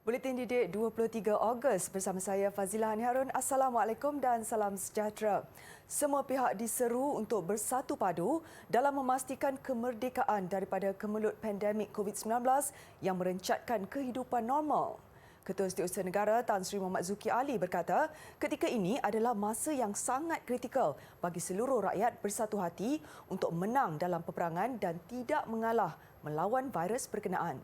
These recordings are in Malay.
Buletin Didik 23 Ogos bersama saya Fazilah Hani Harun. Assalamualaikum dan salam sejahtera. Semua pihak diseru untuk bersatu padu dalam memastikan kemerdekaan daripada kemelut pandemik COVID-19 yang merencatkan kehidupan normal. Ketua Setiausaha Negara Tan Sri Mohamad Zuki Ali berkata, ketika ini adalah masa yang sangat kritikal bagi seluruh rakyat bersatu hati untuk menang dalam peperangan dan tidak mengalah melawan virus berkenaan.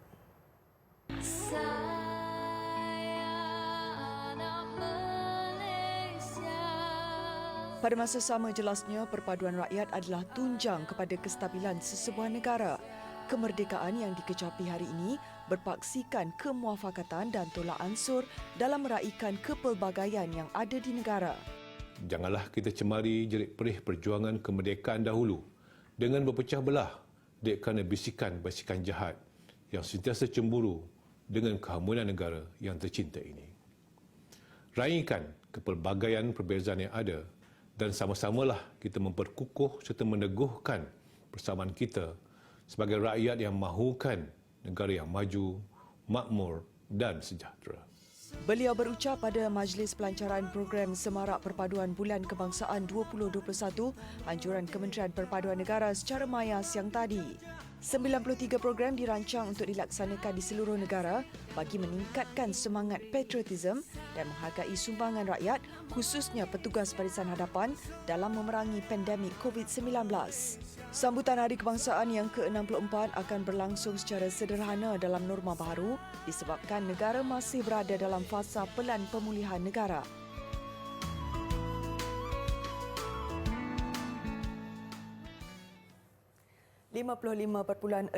Pada masa sama jelasnya, perpaduan rakyat adalah tunjang kepada kestabilan sesebuah negara. Kemerdekaan yang dikecapi hari ini berpaksikan kemuafakatan dan tolak ansur dalam meraihkan kepelbagaian yang ada di negara. Janganlah kita cemari jerit perih perjuangan kemerdekaan dahulu dengan berpecah belah dek kerana bisikan-bisikan jahat yang sentiasa cemburu dengan kehamunan negara yang tercinta ini. Raihkan kepelbagaian perbezaan yang ada dan sama-samalah kita memperkukuh serta meneguhkan persamaan kita sebagai rakyat yang mahukan negara yang maju, makmur dan sejahtera. Beliau berucap pada Majlis Pelancaran Program Semarak Perpaduan Bulan Kebangsaan 2021 anjuran Kementerian Perpaduan Negara secara maya siang tadi. 93 program dirancang untuk dilaksanakan di seluruh negara bagi meningkatkan semangat patriotisme dan menghargai sumbangan rakyat, khususnya petugas barisan hadapan dalam memerangi pandemik COVID-19. Sambutan Hari Kebangsaan yang ke-64 akan berlangsung secara sederhana dalam norma baru disebabkan negara masih berada dalam fasa pelan pemulihan negara. .6%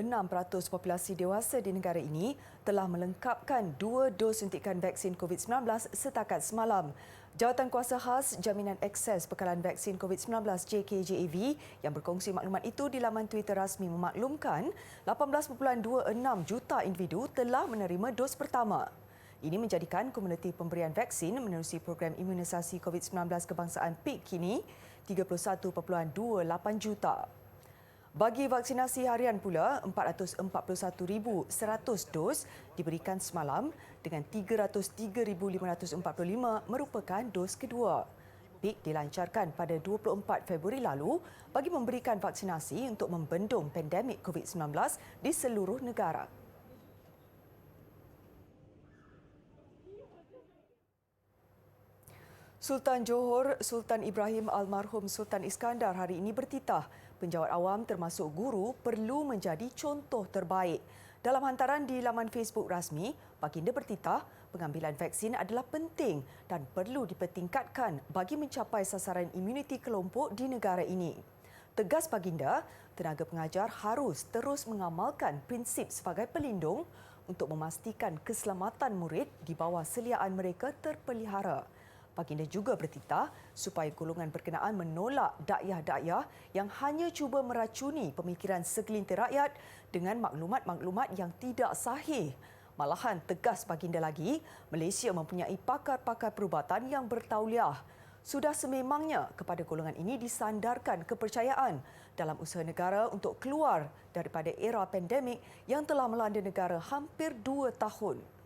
populasi dewasa di negara ini telah melengkapkan 2 dos suntikan vaksin COVID-19 setakat semalam. Jawatan Kuasa Khas Jaminan Akses Bekalan Vaksin COVID-19 JKJAV yang berkongsi maklumat itu di laman Twitter rasmi memaklumkan 18.26 juta individu telah menerima dos pertama. Ini menjadikan komuniti pemberian vaksin menerusi program imunisasi COVID-19 kebangsaan PIK kini 31.28 juta. Bagi vaksinasi harian pula, 441,100 dos diberikan semalam dengan 303,545 merupakan dos kedua. PIK dilancarkan pada 24 Februari lalu bagi memberikan vaksinasi untuk membendung pandemik COVID-19 di seluruh negara. Sultan Johor Sultan Ibrahim Almarhum Sultan Iskandar hari ini bertitah penjawat awam termasuk guru perlu menjadi contoh terbaik. Dalam hantaran di laman Facebook rasmi, baginda bertitah pengambilan vaksin adalah penting dan perlu dipertingkatkan bagi mencapai sasaran imuniti kelompok di negara ini. Tegas baginda, tenaga pengajar harus terus mengamalkan prinsip sebagai pelindung untuk memastikan keselamatan murid di bawah seliaan mereka terpelihara. Baginda juga bertitah supaya golongan berkenaan menolak dakyah-dakyah yang hanya cuba meracuni pemikiran segelintir rakyat dengan maklumat-maklumat yang tidak sahih. Malahan tegas baginda lagi, Malaysia mempunyai pakar-pakar perubatan yang bertauliah. Sudah sememangnya kepada golongan ini disandarkan kepercayaan dalam usaha negara untuk keluar daripada era pandemik yang telah melanda negara hampir 2 tahun.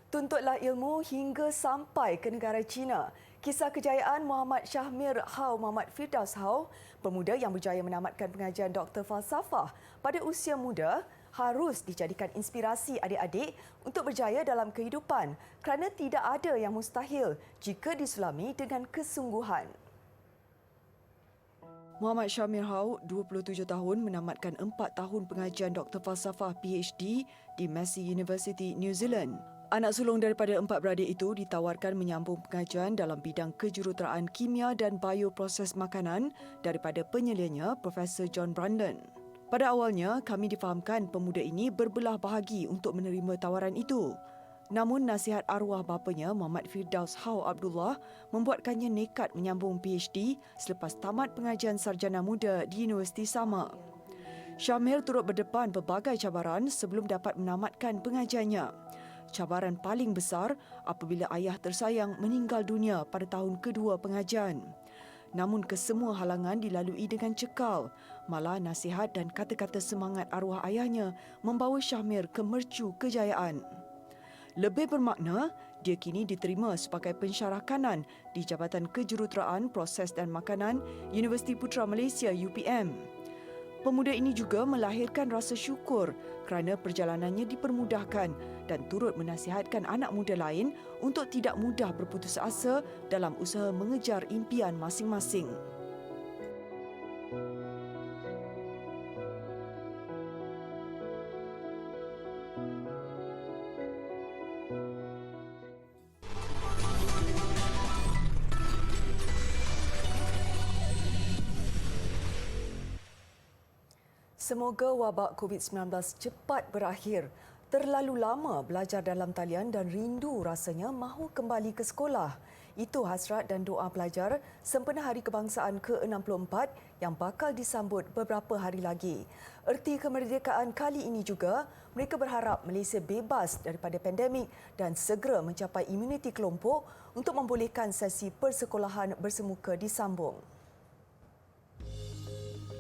Tuntutlah ilmu hingga sampai ke negara China. Kisah kejayaan Muhammad Syahmir Hau Muhammad Firdaus Hau, pemuda yang berjaya menamatkan pengajian Doktor Falsafah pada usia muda, harus dijadikan inspirasi adik-adik untuk berjaya dalam kehidupan kerana tidak ada yang mustahil jika disulami dengan kesungguhan. Muhammad Syahmir Hau, 27 tahun, menamatkan 4 tahun pengajian Doktor Falsafah PhD di Massey University, New Zealand. Anak sulung daripada 4 beradik itu ditawarkan menyambung pengajian dalam bidang kejuruteraan kimia dan bioproses makanan daripada penyelianya Profesor John Brandon. Pada awalnya, kami difahamkan pemuda ini berbelah bahagi untuk menerima tawaran itu. Namun nasihat arwah bapanya Muhammad Firdaus Hau Abdullah membuatkannya nekat menyambung PhD selepas tamat pengajian sarjana muda di Universiti sama. Syamir turut berdepan pelbagai cabaran sebelum dapat menamatkan pengajiannya. Cabaran paling besar apabila ayah tersayang meninggal dunia pada tahun kedua pengajian. Namun kesemua halangan dilalui dengan cekal. Malah nasihat dan kata-kata semangat arwah ayahnya membawa Syahmir ke mercu kejayaan. Lebih bermakna, dia kini diterima sebagai pensyarah kanan di Jabatan Kejuruteraan Proses dan Makanan Universiti Putra Malaysia UPM. Pemuda ini juga melahirkan rasa syukur kerana perjalanannya dipermudahkan dan turut menasihatkan anak muda lain untuk tidak mudah berputus asa dalam usaha mengejar impian masing-masing. Semoga wabak COVID-19 cepat berakhir. Terlalu lama belajar dalam talian dan rindu rasanya mahu kembali ke sekolah. Itu hasrat dan doa pelajar sempena Hari Kebangsaan ke-64 yang bakal disambut beberapa hari lagi. Erti kemerdekaan kali ini juga, mereka berharap Malaysia bebas daripada pandemik dan segera mencapai imuniti kelompok untuk membolehkan sesi persekolahan bersemuka disambung.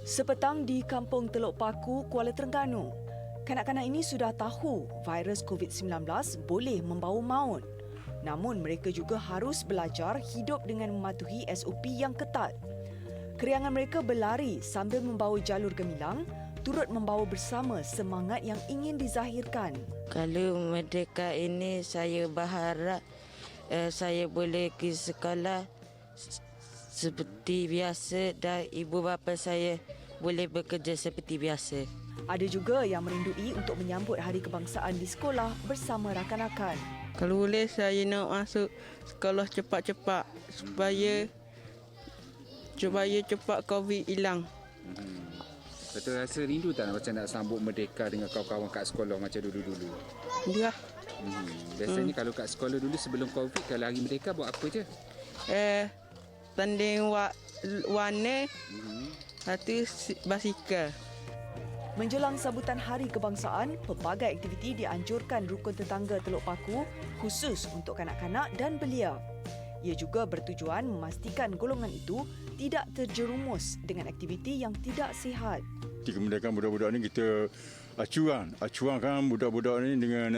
Sepetang di Kampung Teluk Paku, Kuala Terengganu, kanak-kanak ini sudah tahu virus COVID-19 boleh membawa maut. Namun mereka juga harus belajar hidup dengan mematuhi SOP yang ketat. Keriangan mereka berlari sambil membawa jalur gemilang, turut membawa bersama semangat yang ingin dizahirkan. Kalau merdeka ini saya berharap saya boleh ke sekolah seperti biasa dan ibu bapa saya boleh bekerja seperti biasa. Ada juga yang merindui untuk menyambut Hari Kebangsaan di sekolah bersama rakan-rakan. Kalau boleh saya nak masuk sekolah cepat-cepat supaya cepat COVID hilang. Betul rasa rindu tak macam nak sambut merdeka dengan kawan-kawan kat sekolah macam dulu-dulu? Ya. Biasanya kalau kat sekolah dulu sebelum COVID, kalau hari merdeka buat apa je? Tanding warna, satu basikal. Menjelang sambutan Hari Kebangsaan, pelbagai aktiviti dianjurkan rukun tetangga Teluk Paku khusus untuk kanak-kanak dan belia. Ia juga bertujuan memastikan golongan itu tidak terjerumus dengan aktiviti yang tidak sihat. Kemerdekaan budak-budak ni kita acuankan budak-budak ni dengan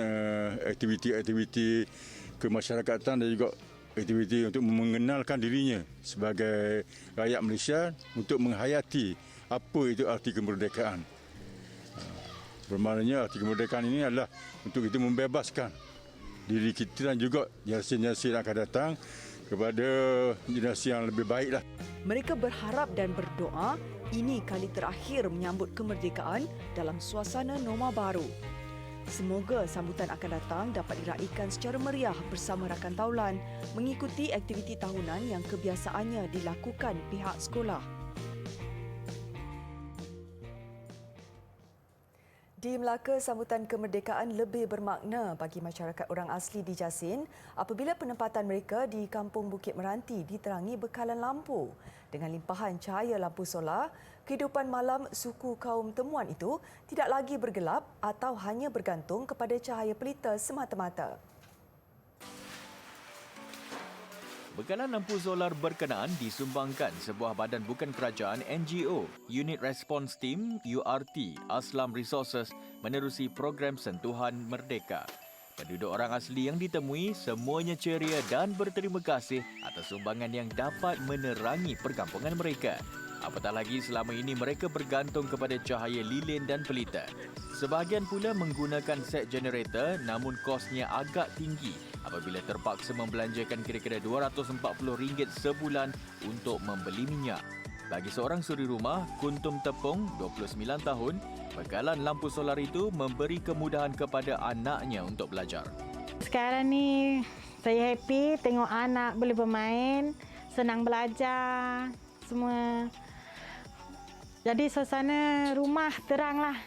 aktiviti-aktiviti kemasyarakatan dan juga aktiviti untuk mengenalkan dirinya sebagai rakyat Malaysia untuk menghayati apa itu arti kemerdekaan. Bermaknanya arti kemerdekaan ini adalah untuk kita membebaskan diri kita dan juga generasi yang akan datang kepada generasi yang lebih baiklah. Mereka berharap dan berdoa ini kali terakhir menyambut kemerdekaan dalam suasana norma baru. Semoga sambutan akan datang dapat diraikan secara meriah bersama rakan taulan mengikuti aktiviti tahunan yang kebiasaannya dilakukan pihak sekolah. Di Melaka, sambutan kemerdekaan lebih bermakna bagi masyarakat orang asli di Jasin apabila penempatan mereka di Kampung Bukit Meranti diterangi bekalan lampu. Dengan limpahan cahaya lampu solar, kehidupan malam suku kaum temuan itu tidak lagi bergelap atau hanya bergantung kepada cahaya pelita semata-mata. Bekalan lampu solar berkenaan disumbangkan sebuah badan bukan kerajaan NGO, Unit Response Team URT, Aslam Resources menerusi program Sentuhan Merdeka. Penduduk orang asli yang ditemui semuanya ceria dan berterima kasih atas sumbangan yang dapat menerangi perkampungan mereka. Apatah lagi selama ini mereka bergantung kepada cahaya lilin dan pelita. Sebahagian pula menggunakan set generator namun kosnya agak tinggi apabila terpaksa membelanjakan kira-kira RM240 sebulan untuk membeli minyak. Bagi seorang suri rumah, Kuntum Tepung, 29 tahun, bekalan lampu solar itu memberi kemudahan kepada anaknya untuk belajar. Sekarang ni saya happy tengok anak boleh bermain, senang belajar, semua. Jadi suasana rumah teranglah.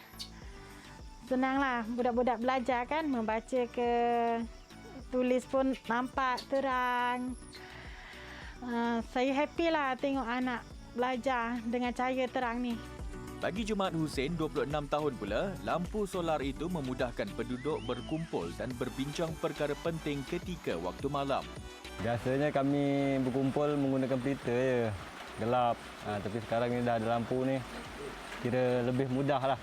Senanglah budak-budak belajar kan, membaca ke tulis pun nampak terang. Saya happy lah tengok anak belajar dengan cahaya terang ni. Bagi Jumaat Hussein, 26 tahun pula, lampu solar itu memudahkan penduduk berkumpul dan berbincang perkara penting ketika waktu malam. Biasanya kami berkumpul menggunakan pelita je. gelap. Tapi sekarang ni dah ada lampu ni, kira lebih mudah lah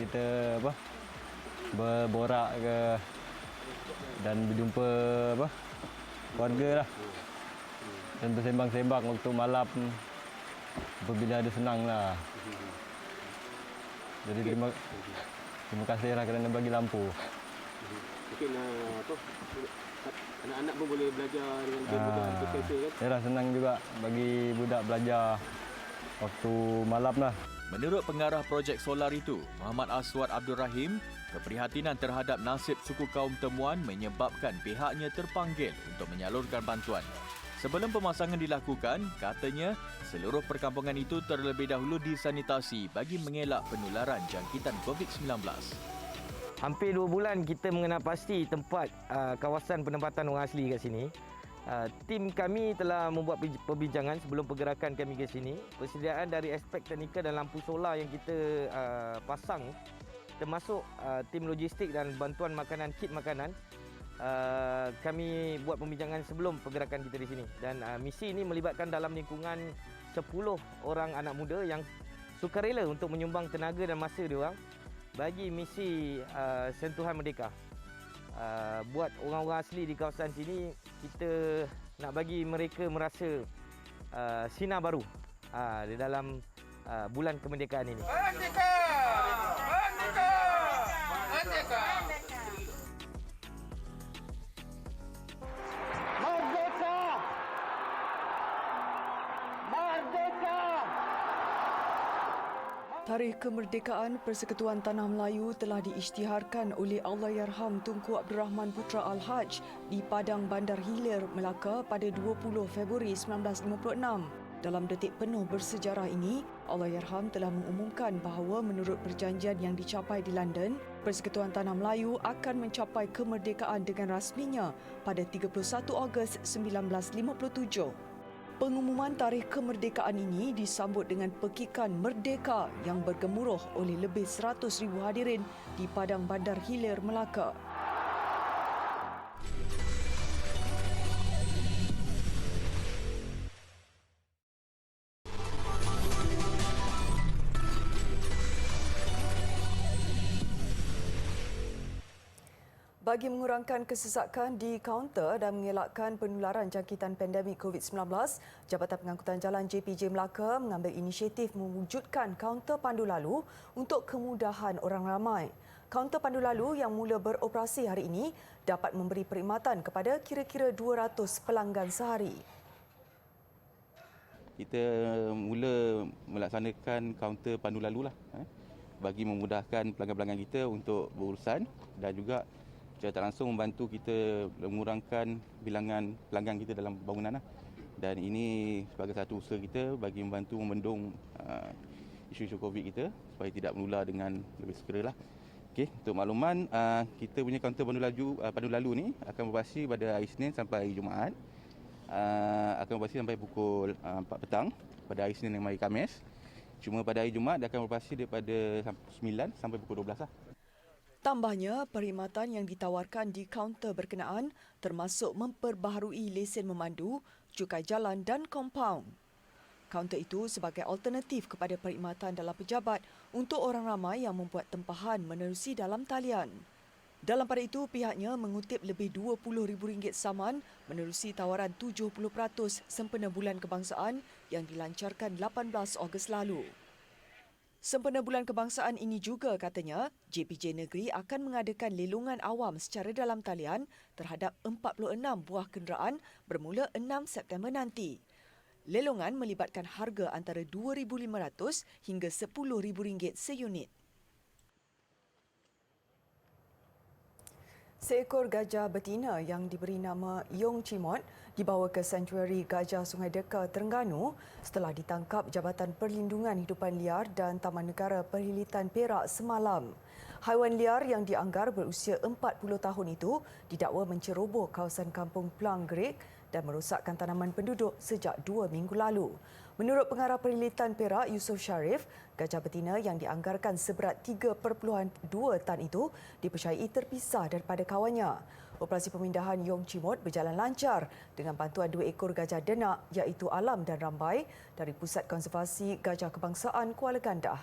kita berborak ke dan berjumpa keluarga lah. Dan bersembang-sembang waktu malam apabila ada senang lah. Jadi terima kasihlah kerana bagi lampu. Mungkin anak-anak pun boleh belajar dengan mudah bekerja kan? Yalah, senang juga bagi budak belajar waktu malam lah. Menurut pengarah projek solar itu, Muhammad Aswad Abdul Rahim, keprihatinan terhadap nasib suku kaum Temuan menyebabkan pihaknya terpanggil untuk menyalurkan bantuan. Sebelum pemasangan dilakukan, katanya seluruh perkampungan itu terlebih dahulu disanitasi bagi mengelak penularan jangkitan COVID-19. Hampir 2 bulan kita mengenal pasti tempat kawasan penempatan orang asli kat sini. Tim kami telah membuat perbincangan sebelum pergerakan kami ke sini. Persediaan dari aspek teknikal dan lampu solar yang kita pasang, termasuk tim logistik dan bantuan makanan, kit makanan, kami buat pembincangan sebelum pergerakan kita di sini. Dan misi ini melibatkan dalam lingkungan 10 orang anak muda yang sukarela untuk menyumbang tenaga dan masa diorang bagi misi Sentuhan Merdeka. Buat orang-orang asli di kawasan sini, kita nak bagi mereka merasa sinar baru di dalam bulan kemerdekaan ini. Merdeka! Merdeka! Merdeka! Merdeka! Merdeka! Tarikh kemerdekaan Persekutuan Tanah Melayu telah diisytiharkan oleh Allahyarham Tunku Abdul Rahman Putra Al-Haj di Padang Bandar Hilir, Melaka pada 20 Februari 1956. Dalam detik penuh bersejarah ini, Allahyarham telah mengumumkan bahawa menurut perjanjian yang dicapai di London, Persekutuan Tanah Melayu akan mencapai kemerdekaan dengan rasminya pada 31 Ogos 1957. Pengumuman tarikh kemerdekaan ini disambut dengan pekikan merdeka yang bergemuruh oleh lebih 100,000 hadirin di Padang Bandar Hilir, Melaka. Bagi mengurangkan kesesakan di kaunter dan mengelakkan penularan jangkitan pandemik COVID-19, Jabatan Pengangkutan Jalan JPJ Melaka mengambil inisiatif mewujudkan kaunter pandu lalu untuk kemudahan orang ramai. Kaunter pandu lalu yang mula beroperasi hari ini dapat memberi perkhidmatan kepada kira-kira 200 pelanggan sehari. Kita mula melaksanakan kaunter pandu lalu lah, bagi memudahkan pelanggan-pelanggan kita untuk berurusan dan juga secara tak langsung membantu kita mengurangkan bilangan pelanggan kita dalam bangunan lah. Dan ini sebagai satu usaha kita bagi membantu membendung isu-isu COVID kita supaya tidak menular dengan lebih segera lah. Okey, untuk makluman, kita punya kaunter pandu lalu ni akan beroperasi pada hari Isnin sampai hari Jumaat. Akan beroperasi sampai pukul 4 petang pada hari Isnin dan hari Khamis. Cuma pada hari Jumaat dia akan beroperasi daripada 9 sampai pukul 12 lah. Tambahnya, perkhidmatan yang ditawarkan di kaunter berkenaan termasuk memperbaharui lesen memandu, cukai jalan dan kompaun. Kaunter itu sebagai alternatif kepada perkhidmatan dalam pejabat untuk orang ramai yang membuat tempahan menerusi dalam talian. Dalam pada itu, pihaknya mengutip lebih RM20,000 saman menerusi tawaran 70% sempena Bulan Kebangsaan yang dilancarkan 18 Ogos lalu. Sempena Bulan Kebangsaan ini juga, katanya, JPJ Negeri akan mengadakan lelongan awam secara dalam talian terhadap 46 buah kenderaan bermula 6 September nanti. Lelongan melibatkan harga antara RM2,500 hingga RM10,000 seunit. Seekor gajah betina yang diberi nama Yong Chimot dibawa ke Sanctuary Gajah Sungai Deka, Terengganu setelah ditangkap Jabatan Perlindungan Hidupan Liar dan Taman Negara Perhilitan Perak semalam. Haiwan liar yang dianggar berusia 40 tahun itu didakwa menceroboh kawasan kampung Pelang Gerik dan merosakkan tanaman penduduk sejak 2 minggu lalu. Menurut Pengarah Perilitan Perak Yusof Sharif, gajah betina yang dianggarkan seberat 3.2 tan itu dipercayai terpisah daripada kawannya. Operasi pemindahan Yong Chimot berjalan lancar dengan bantuan 2 ekor gajah denak iaitu Alam dan Rambai dari Pusat Konservasi Gajah Kebangsaan Kuala Gandah.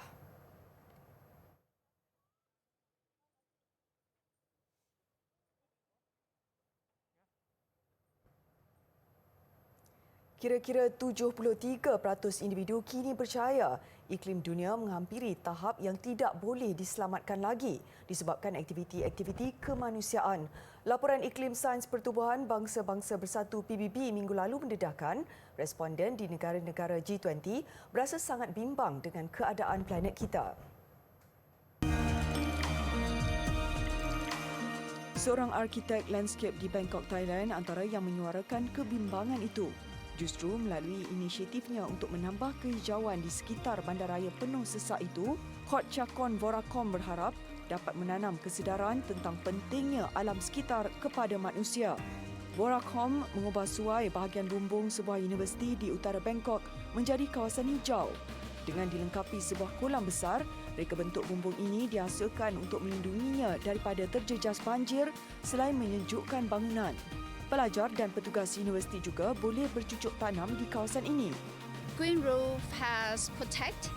Kira-kira 73% individu kini percaya iklim dunia menghampiri tahap yang tidak boleh diselamatkan lagi disebabkan aktiviti-aktiviti kemanusiaan. Laporan Iklim Sains Pertubuhan Bangsa-Bangsa Bersatu PBB minggu lalu mendedahkan responden di negara-negara G20 berasa sangat bimbang dengan keadaan planet kita. Seorang arkitek landscape di Bangkok, Thailand antara yang menyuarakan kebimbangan itu. Justru melalui inisiatifnya untuk menambah kehijauan di sekitar bandaraya penuh sesak itu, Khot Chakon Vorakom berharap dapat menanam kesedaran tentang pentingnya alam sekitar kepada manusia. Vorakom mengubah suai bahagian bumbung sebuah universiti di utara Bangkok menjadi kawasan hijau. Dengan dilengkapi sebuah kolam besar, reka bentuk bumbung ini dihasilkan untuk melindunginya daripada terjejas banjir selain menyejukkan bangunan. Pelajar dan petugas universiti juga boleh bercucuk tanam di kawasan ini. Green roof has protect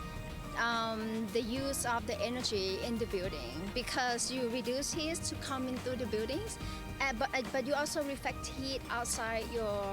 the use of the energy in the building because you reduce heat to come into the buildings, but you also reflect heat outside your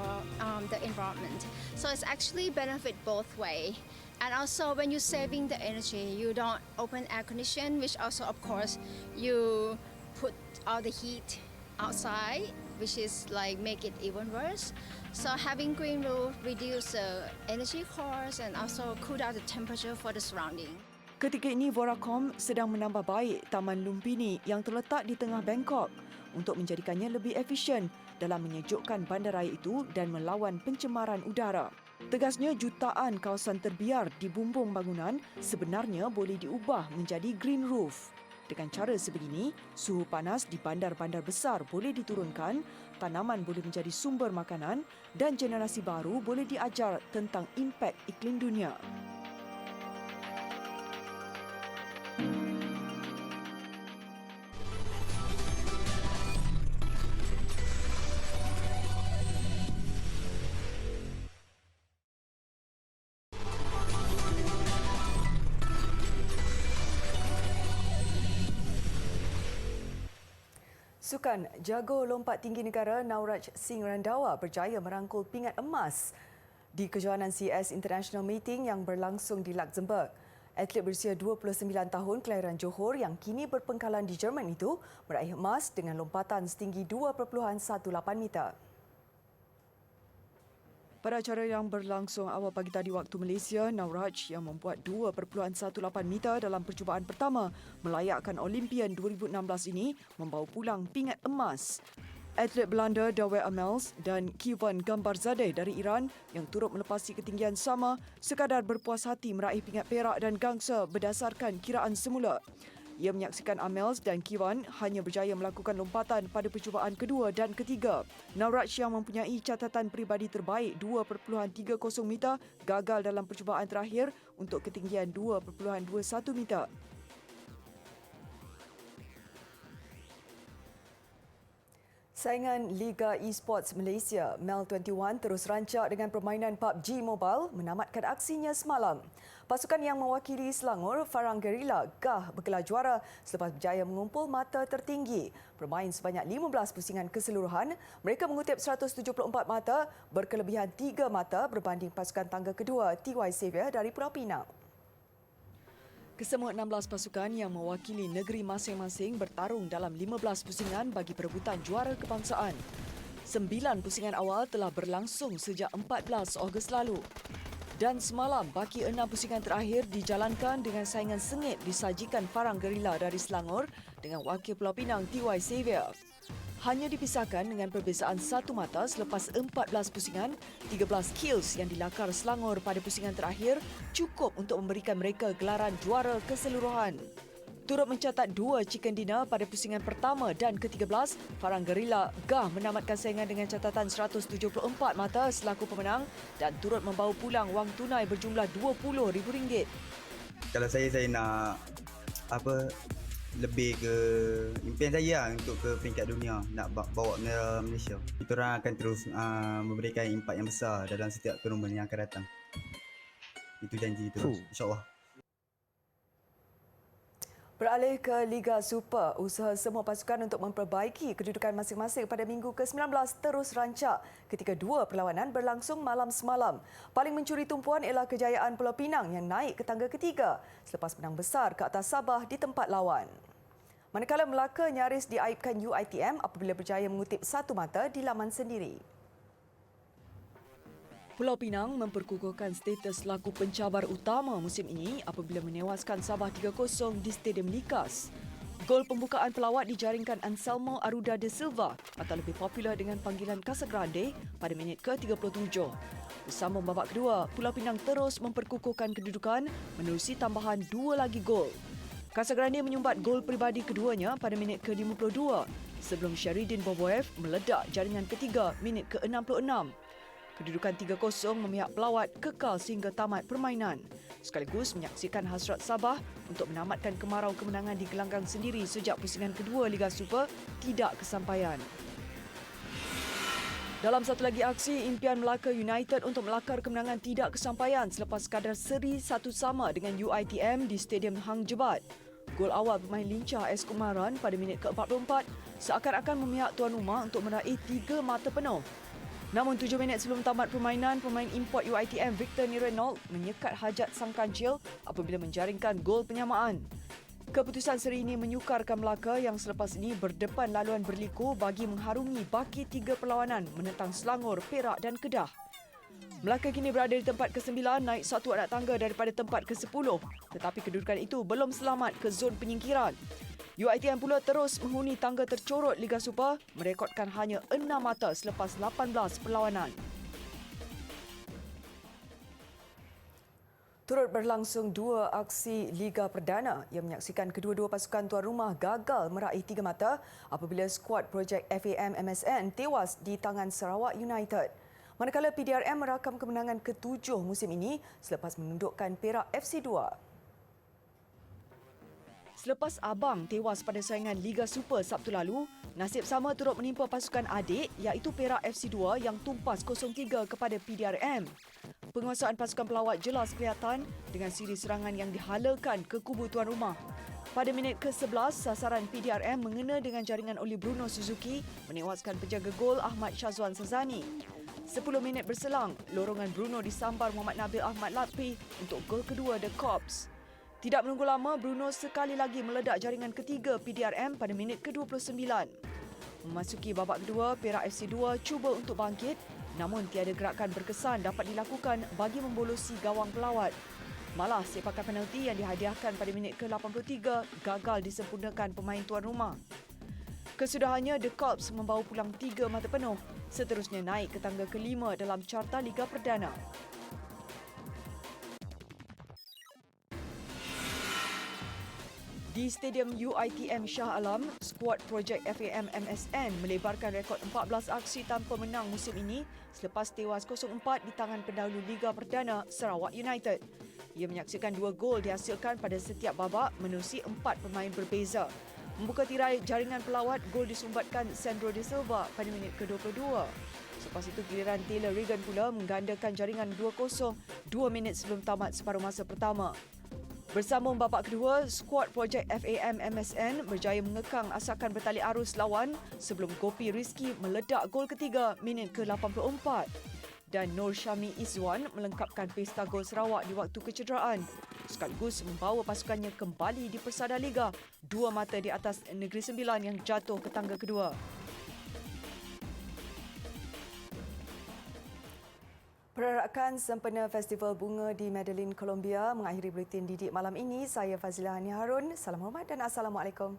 the environment. So it's actually benefit both way. And also when you're saving the energy, you don't open air condition, which also of course you put all the heat outside, which is like make it even worse. So having green roof reduce the energy cost and also cool down the temperature for the surrounding. Ketika ini Vorakom sedang menambah baik Taman Lumpini yang terletak di tengah Bangkok untuk menjadikannya lebih efisien dalam menyejukkan bandaraya itu dan melawan pencemaran udara. Tegasnya jutaan kawasan terbiar di bumbung bangunan sebenarnya boleh diubah menjadi green roof. Dengan cara sebegini, suhu panas di bandar-bandar besar boleh diturunkan, tanaman boleh menjadi sumber makanan dan generasi baru boleh diajar tentang impak iklim dunia. Sukan jago lompat tinggi negara Nauraj Singh Randawa berjaya merangkul pingat emas di kejohanan CS International Meeting yang berlangsung di Luxembourg. Atlet berusia 29 tahun kelahiran Johor yang kini berpengkalan di Jerman itu meraih emas dengan lompatan setinggi 2.18 meter. Pada acara yang berlangsung awal pagi tadi waktu Malaysia, Nauraj yang membuat 2.18 meter dalam percubaan pertama melayakkan Olimpian 2016 ini membawa pulang pingat emas. Atlet Belanda Dawe Amels dan Kivan Gambarzadeh dari Iran yang turut melepasi ketinggian sama sekadar berpuas hati meraih pingat perak dan gangsa berdasarkan kiraan semula. Ia menyaksikan Amels dan Kivan hanya berjaya melakukan lompatan pada percubaan kedua dan ketiga. Nauraj yang mempunyai catatan peribadi terbaik 2.30 meter gagal dalam percubaan terakhir untuk ketinggian 2.21 meter. Saingan Liga Esports Malaysia, MEL21 terus rancak dengan permainan PUBG Mobile menamatkan aksinya semalam. Pasukan yang mewakili Selangor, Farang Guerilla, gah bergelar juara selepas berjaya mengumpul mata tertinggi. Bermain sebanyak 15 pusingan keseluruhan, mereka mengutip 174 mata berkelebihan 3 mata berbanding pasukan tangga kedua TY Xavier dari Pulau Pinang. Kesemua 16 pasukan yang mewakili negeri masing-masing bertarung dalam 15 pusingan bagi perebutan juara kebangsaan. 9 pusingan awal telah berlangsung sejak 14 Ogos lalu. Dan semalam, baki 6 pusingan terakhir dijalankan dengan saingan sengit disajikan Farang Guerilla dari Selangor dengan wakil Pulau Pinang TY Xavier. Hanya dipisahkan dengan perbezaan 1 mata selepas 14 pusingan, 13 kills yang dilakar Selangor pada pusingan terakhir cukup untuk memberikan mereka gelaran juara keseluruhan. Turut mencatat 2 chicken dinner pada pusingan pertama dan ke-13, Farang Guerilla gah menamatkan saingan dengan catatan 174 mata selaku pemenang dan turut membawa pulang wang tunai berjumlah RM20,000. Kalau saya nak lebih ke impian saya untuk ke peringkat dunia, nak bawa bendera Malaysia. Kita orang akan terus memberikan impak yang besar dalam setiap tournament yang akan datang. Itu janji kita, insya-Allah. Beralih ke Liga Super, usaha semua pasukan untuk memperbaiki kedudukan masing-masing pada minggu ke-19 terus rancak ketika 2 perlawanan berlangsung malam semalam. Paling mencuri tumpuan ialah kejayaan Pulau Pinang yang naik ke tangga ketiga selepas menang besar ke atas Sabah di tempat lawan. Manakala Melaka nyaris diaibkan UiTM apabila berjaya mengutip satu mata di laman sendiri. Pulau Pinang memperkukuhkan status selaku pencabar utama musim ini apabila menewaskan Sabah 3-0 di Stadium Likas. Gol pembukaan pelawat dijaringkan Anselmo Aruda de Silva atau lebih popular dengan panggilan Casagrande pada minit ke-37. Bersambung babak kedua, Pulau Pinang terus memperkukuhkan kedudukan menerusi tambahan 2 lagi gol. Casagrande menyumbat gol peribadi keduanya pada minit ke-52 sebelum Syaridin Boboev meledak jaringan ketiga minit ke-66. Kedudukan 3-0 memihak pelawat kekal sehingga tamat permainan, sekaligus menyaksikan hasrat Sabah untuk menamatkan kemarau kemenangan di gelanggang sendiri sejak pusingan kedua Liga Super tidak kesampaian. Dalam satu lagi aksi, impian Melaka United untuk melakar kemenangan tidak kesampaian selepas kadar seri 1 sama dengan UiTM di Stadium Hang Jebat. Gol awal pemain lincah S. Kumaran pada minit ke-44 seakan-akan memihak tuan rumah untuk meraih 3 mata penuh. Namun 7 minit sebelum tamat permainan, pemain import UiTM Victor Nirenol menyekat hajat sang kancil apabila menjaringkan gol penyamaan. Keputusan seri ini menyukarkan Melaka yang selepas ini berdepan laluan berliku bagi mengharungi baki 3 perlawanan menentang Selangor, Perak dan Kedah. Melaka kini berada di tempat ke-9 naik 1 anak tangga daripada tempat ke-10 tetapi kedudukan itu belum selamat ke zon penyingkiran. UiTM pula terus menghuni tangga tercorot Liga Super merekodkan hanya 6 mata selepas 18 perlawanan. Turut berlangsung 2 aksi Liga Perdana yang menyaksikan kedua-dua pasukan tuan rumah gagal meraih 3 mata apabila skuad projek FAM MSN tewas di tangan Sarawak United. Manakala PDRM merakam kemenangan ke-7 musim ini selepas menundukkan Perak FC2. Selepas Abang tewas pada saingan Liga Super Sabtu lalu, nasib sama turut menimpa pasukan adik iaitu Perak FC2 yang tumpas 0-3 kepada PDRM. Penguasaan pasukan pelawat jelas kelihatan dengan siri serangan yang dihalakan ke kubu tuan rumah. Pada minit ke-11, sasaran PDRM mengena dengan jaringan oleh Bruno Suzuki menewaskan penjaga gol Ahmad Syazwan Sazani. 10 minit berselang, lorongan Bruno disambar Muhammad Nabil Ahmad Latpi untuk gol kedua The Corps. Tidak menunggu lama, Bruno sekali lagi meledak jaringan ketiga PDRM pada minit ke-29. Memasuki babak kedua, Perak FC2 cuba untuk bangkit namun tiada gerakan berkesan dapat dilakukan bagi membolosi gawang pelawat. Malah sepakan penalti yang dihadiahkan pada minit ke-83 gagal disempurnakan pemain tuan rumah. Kesudahannya, The Corps membawa pulang 3 mata penuh, seterusnya naik ke tangga ke-5 dalam carta Liga Perdana. Di Stadium UiTM Shah Alam, skuad projek FAM MSN melebarkan rekod 14 aksi tanpa menang musim ini selepas tewas 0-4 di tangan pendahulu Liga Perdana Sarawak United. Ia menyaksikan 2 gol dihasilkan pada setiap babak menerusi 4 pemain berbeza. Membuka tirai jaringan pelawat, gol disumbatkan Sandro de Silva pada minit ke-22. Selepas itu giliran Taylor Regan pula menggandakan jaringan 2-0 2 minit sebelum tamat separuh masa pertama. Bersambung babak kedua, skuad projek FAM MSN berjaya mengekang asakan bertali arus lawan sebelum Gopi Rizki meledak gol ketiga minit ke-84. Dan Nur Syami Izzuan melengkapkan pesta gol Sarawak di waktu kecederaan sekaligus membawa pasukannya kembali di Persada Liga 2 mata di atas Negeri Sembilan yang jatuh ke tangga kedua. Perarakan sempena Festival Bunga di Medellin, Colombia mengakhiri buletin Didik malam ini. Saya Fazilah Hani Harun. Salam hormat dan Assalamualaikum.